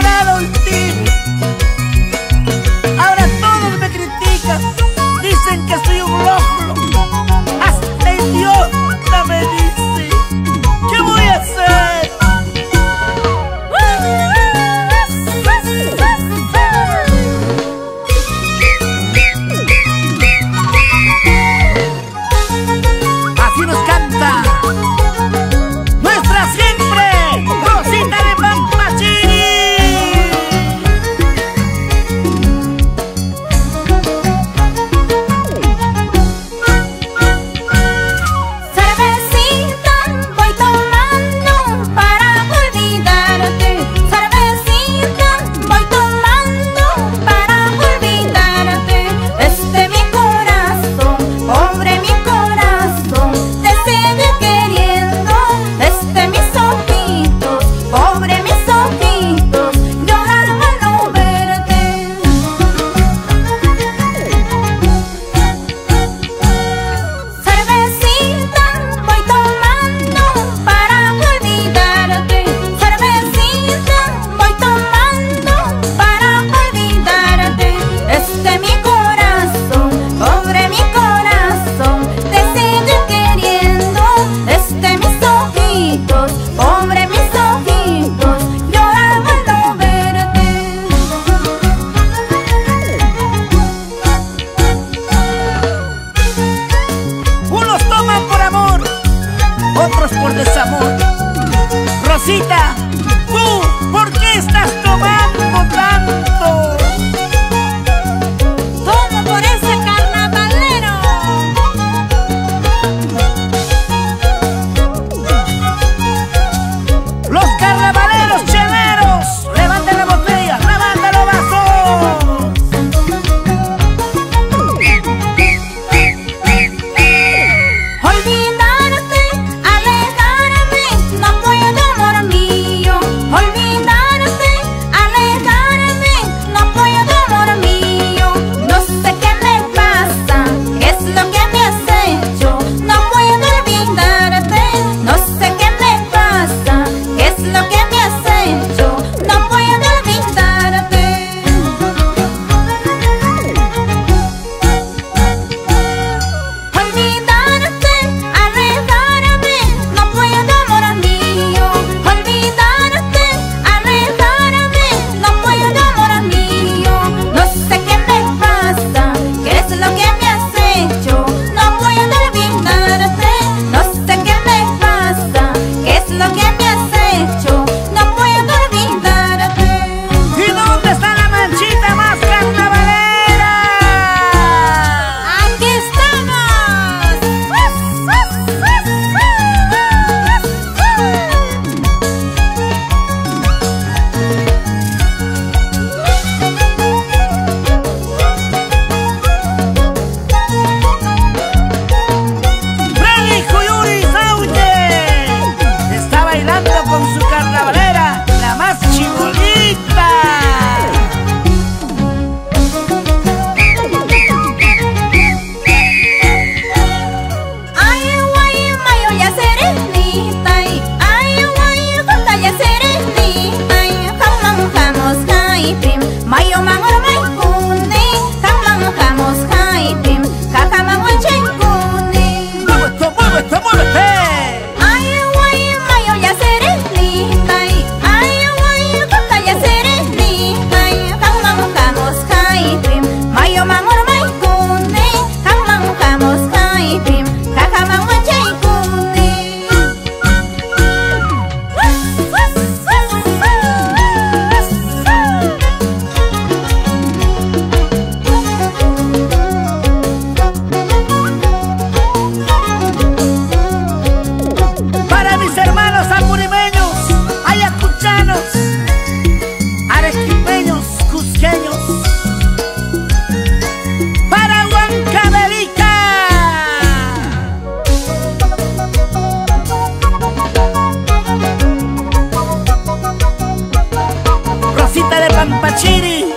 logrado el team. Ahora todos me critican, dicen que soy un loco, hasta idiota me dice. ¿Qué voy a hacer? Así nos canta nuestra siempre Rosita de Pampachiri. Cervecita voy tomando para olvidarte. Cervecita voy tomando para olvidarte. Mi corazón, pobre mi corazón, te sigue queriendo. Mis ojitos, pobre mis ojitos, lloran al no verte. Cervecita voy tomando para olvidarte. Cervecita voy tomando para olvidarte. Mi corazón, pobre mi corazón, te sigue queriendo. Mis ojitos, pobre mis ojitos, lloran al no verte. Unos toman por amor, otros por desamor. Rosita, ¿tú por qué estás tomando tanto? Todo por ese carnavalero. Los carnavaleros cheleros, levanten la botella, levanten los vasos. Olvidarte, alejarme, no puedo, amor mío. Olvidarte, alejarme, no puedo, amor mío. No sé qué me pasa, qué es lo que me has hecho. No puedo olvidarte, no sé qué me pasa, qué es lo que me has hecho. No puedo olvidarte. Olvidarte, alejarme, no puedo, amor mío. Olvidarte, alejarme, no puedo, amor mío. No sé qué me pasa, qué es lo que me has hecho. No puedo olvidarte, no sé qué me pasa, qué es lo que me has hecho. No puedo olvidarte. ¿Y dónde está la manchita más carnavalera? ¡Aquí estamos! Freddy Juyuri Sauye está bailando con su carnavalera, la más chibolita. Ay, guay, mayo ya serenita. Ay, guay, junta ya serenita. Kamang haipim, mayo mangor may kuni. Kamang haipim, kakamang chenkuni. ¡Muévete, muévete, muévete! Ay, guay, mayo ya serenita. Ay, guay, junta ya serenita. Kamang haipim, mayo mangor may kuni. Kamang haipim, kakamang chenkuni. Para mis hermanos apurimeños, ayacuchanos, arequipeños, cusqueños. Para Huancavelica. Rosita de Pampachiri.